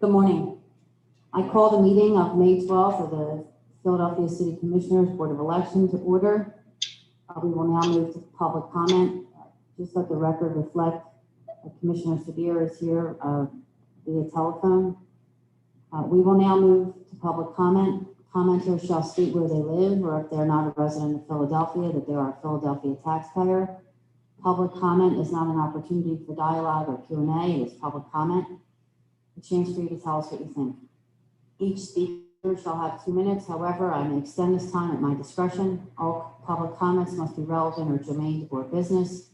Good morning. I call the meeting of May 12th of the Philadelphia City Commissioners Board of Elections to order. We will now move to public comment. Just let the record reflect that Commissioner Sabir is here via telephone. We will now move to public comment. Commenters shall state where they live, or if they're not a resident of Philadelphia, that they are a Philadelphia taxpayer. Public comment is not an opportunity for dialogue or Q&A. It is public comment. A chance for you to tell us what you think. Each speaker shall have 2 minutes. However, I may extend this time at my discretion. All public comments must be relevant or germane to board business.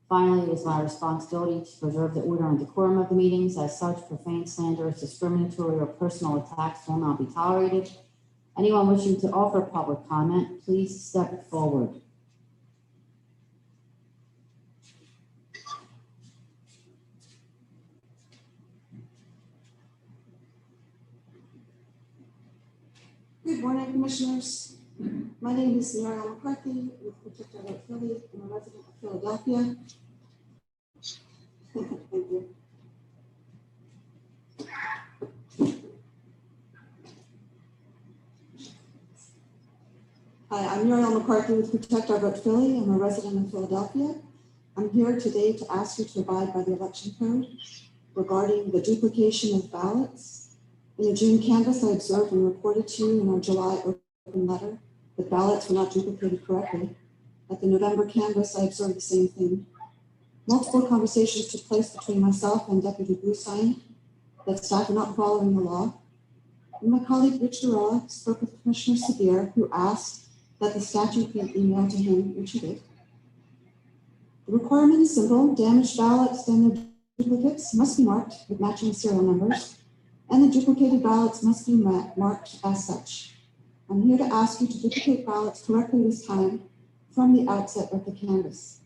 Finally, it is my responsibility to preserve the order and decorum of the meetings. As such, profane, slanderous, discriminatory, or personal attacks will not be tolerated. Anyone wishing to offer public comment, please step forward. Good morning, Commissioners. My name is Muriel McCarthy with Protect Our Vote Philly. I'm a resident of Philadelphia. Thank you. Hi, I'm Muriel McCarthy with Protect Our Vote Philly. I'm a resident of Philadelphia. I'm here today to ask you to abide by the election code regarding the duplication of ballots. In a June canvass, I observed and reported to you in our July open letter that ballots were not duplicated correctly. At the November canvass, I observed the same thing. Multiple conversations took place between myself and Deputy Bluestein that staff are not following the law. And my colleague, Rich Durella, spoke with Commissioner Sabir, who asked that the statute be emailed to him, which he did. The requirement is simple. Damaged ballots and their duplicates must be marked with matching serial numbers, and the duplicated ballots must be marked as such. I'm here to ask you to duplicate ballots correctly this time from the outset of the canvass.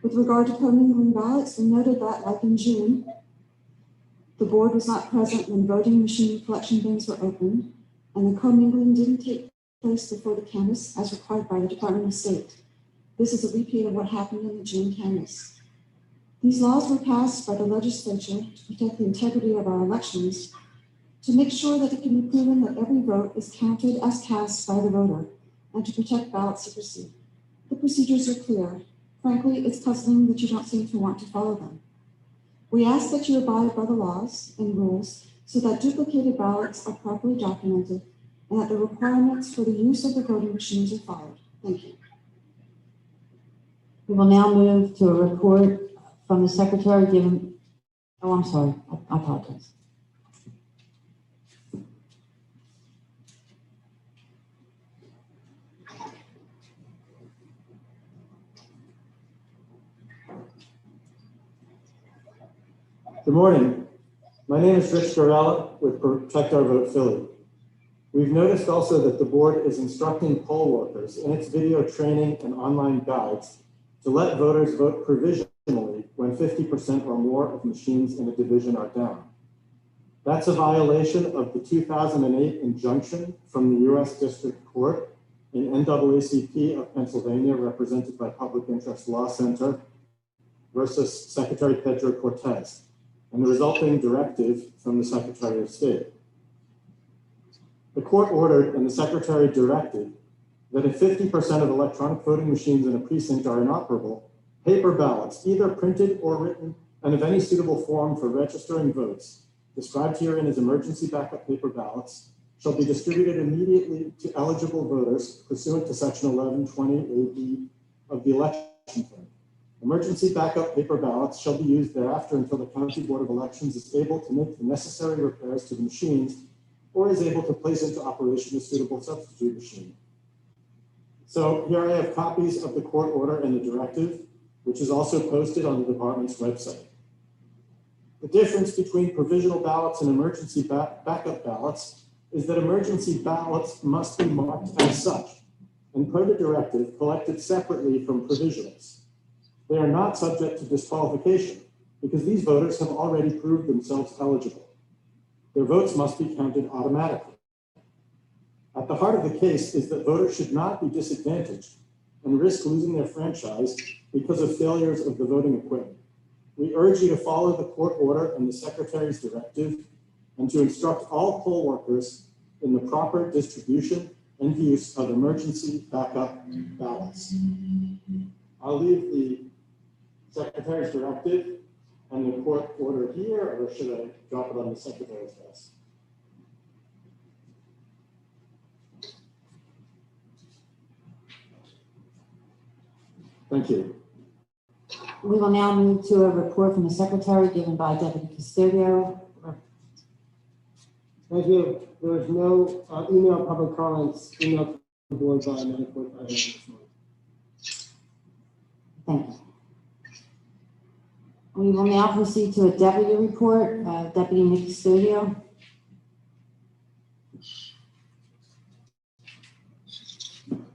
With regard to commingling ballots, we noted that, like in June, the board was not present when voting machine collection bins were opened, and the commingling didn't take place before the canvass as required by the Department of State. This is a repeat of what happened in the June canvass. These laws were passed by the legislature to protect the integrity of our elections, to make sure that it can be proven that every vote is counted as cast by the voter, and to protect ballot secrecy. The procedures are clear. Frankly, it's puzzling that you don't seem to want to follow them. We ask that you abide by the laws and rules so that duplicated ballots are properly documented and that the requirements for the use of the voting machines are followed. Thank you. We will now move to a report from the Secretary given. Oh, I'm sorry. I apologize. Good morning. My name is Rich Corrales with Protect Our Vote Philly. We've noticed also that the board is instructing poll workers in its video training and online guides to let voters vote provisionally when 50% or more of machines in a division are down. That's a violation of the 2008 injunction from the U.S. District Court in NAACP of Pennsylvania, represented by Public Interest Law Center, versus Secretary Pedro Cortez, and the resulting directive from the Secretary of State. The court ordered and the Secretary directed that if 50% of electronic voting machines in a precinct are inoperable, paper ballots, either printed or written, and of any suitable form for registering votes, described herein as emergency backup paper ballots, shall be distributed immediately to eligible voters pursuant to Section 1120 AD of the Election Code. Emergency backup paper ballots shall be used thereafter until the County Board of Elections is able to make the necessary repairs to the machines or is able to place into operation a suitable substitute machine. So here I have copies of the court order and the directive, which is also posted on the department's website. The difference between provisional ballots and emergency backup ballots is that emergency ballots must be marked as such and per the directive collected separately from provisionals. They are not subject to disqualification because these voters have already proved themselves eligible. Their votes must be counted automatically. At the heart of the case is that voters should not be disadvantaged and risk losing their franchise because of failures of the voting equipment. We urge you to follow the court order and the Secretary's directive and to instruct all poll workers in the proper distribution and use of emergency backup ballots. I'll leave the Secretary's directive and the court order here, or should I drop it on the Secretary's desk? Thank you. We will now move to a report from the Secretary given by Deputy Custodio. Thank you. There is no email public comments emailed to the board by 9:45 this morning. Thank you. We will now proceed to a deputy report. Deputy Nick Custodio. Good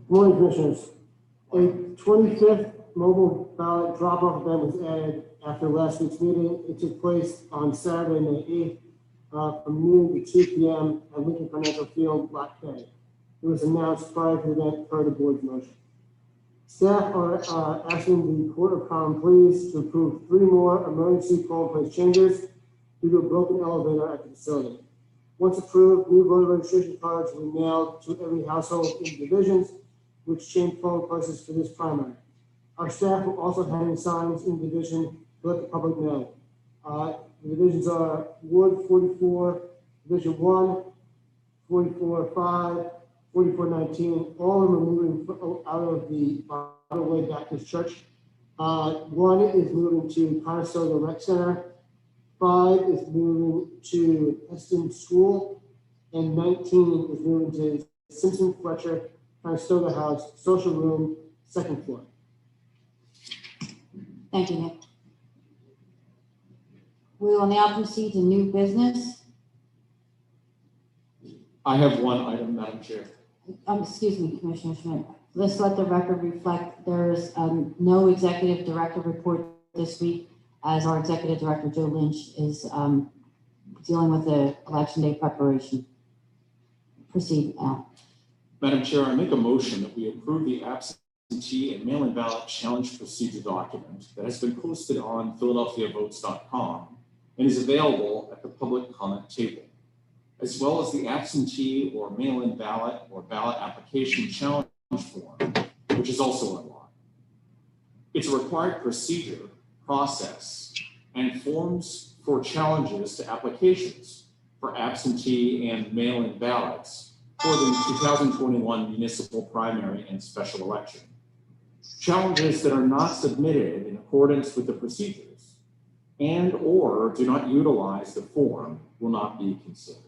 morning, Commissioners. A 25th mobile ballot drop-off event was added after last week's meeting. It took place on Saturday, May 8th, from noon to 2 p.m. at Lincoln Financial Field, Black Bay. It was announced prior to the event per the board's motion. Staff are asking the Court of Common Pleas to approve 3 more emergency polling place changes due to a broken elevator at the facility. Once approved, new voter registration cards will be mailed to every household in divisions, which change polling places for this primary. Our staff will also hang signs in division to let the public know. The divisions are Ward 44, Division 1, 44-5, 44-19. All of them are moving out of the Broadway Baptist Church. 1 is moving to Conestoga Rec Center. 5 is moving to Heston School. And 19 is moving to Simpson Fletcher Conestoga House, social room, 2nd floor. Thank you, Nick. We will now proceed to new business. I have one item, Madam Chair. Excuse me, Commissioner Schmidt. Let's let the record reflect there is no executive director report this week, as our executive director, Joe Lynch, is dealing with the election day preparation. Proceed, Al. Madam Chair, I make a motion that we approve the absentee and mail-in ballot challenge procedure document that has been posted on PhiladelphiaVotes.com and is available at the public comment table, as well as the absentee or mail-in ballot or ballot application challenge form, which is also online. It's a required procedure, process, and forms for challenges to applications for absentee and mail-in ballots for the 2021 municipal primary and special election. Challenges that are not submitted in accordance with the procedures and or do not utilize the form will not be considered.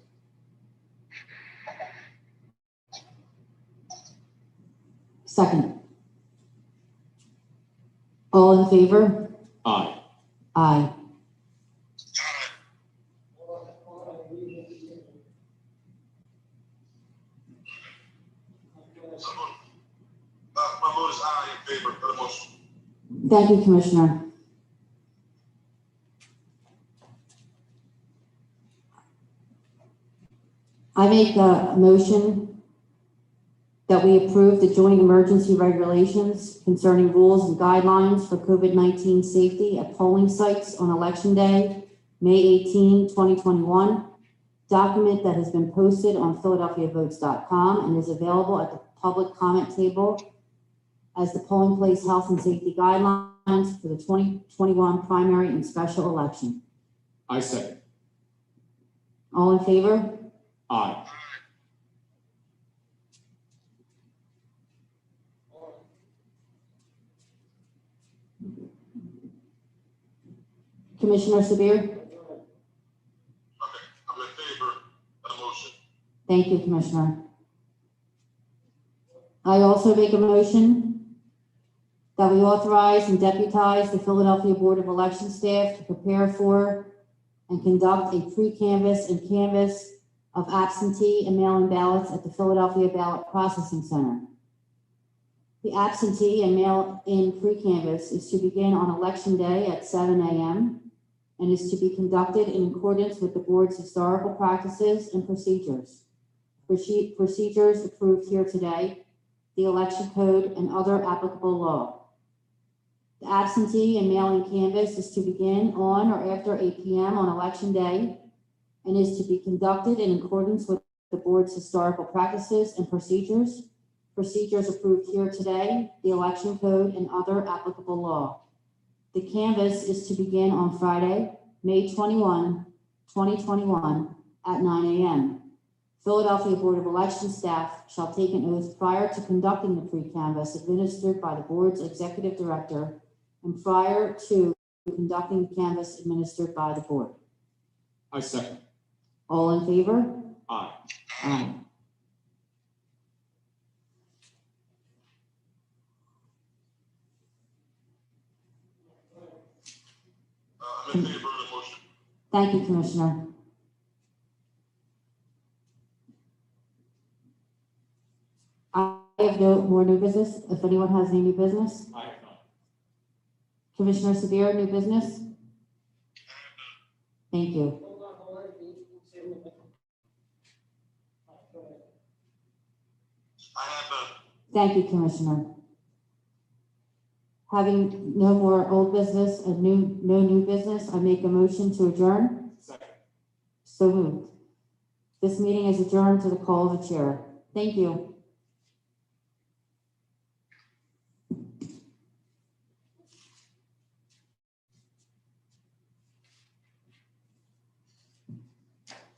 Second. All in favor? Aye. Aye. My vote is aye in favor of the motion. Thank you, Commissioner. I make a motion that we approve the joint emergency regulations concerning rules and guidelines for COVID-19 safety at polling sites on Election Day, May 18, 2021. Document that has been posted on PhiladelphiaVotes.com and is available at the public comment table as the polling place health and safety guidelines for the 2021 primary and special election. I second. All in favor? Aye. Commissioner Sabir? Okay, I'm in favor of the motion. Thank you, Commissioner. I also make a motion that we authorize and deputize the Philadelphia Board of Election staff to prepare for and conduct a pre-canvass and canvass of absentee and mail-in ballots at the Philadelphia Ballot Processing Center. The absentee and mail-in pre-canvass is to begin on Election Day at 7 a.m. and is to be conducted in accordance with the board's historical practices and procedures. Procedures approved here today, the election code, and other applicable law. The absentee and mail-in canvass is to begin on or after 8 p.m. on Election Day and is to be conducted in accordance with the board's historical practices and procedures approved here today, the election code, and other applicable law. The canvass is to begin on Friday, May 21, 2021 at 9 a.m. Philadelphia Board of Election staff shall take an oath prior to conducting the pre-canvass administered by the board's executive director and prior to conducting the canvass administered by the board. I second. All in favor? Aye. Aye. I'm in favor of the motion. Thank you, Commissioner. I have no more new business. If anyone has any new business, I have none. Commissioner Severe, new business? Thank you. I have none. Thank you, Commissioner. Having no more old business and no new business, I make a motion to adjourn. Second. So moved. This meeting is adjourned to the call of the chair. Thank you.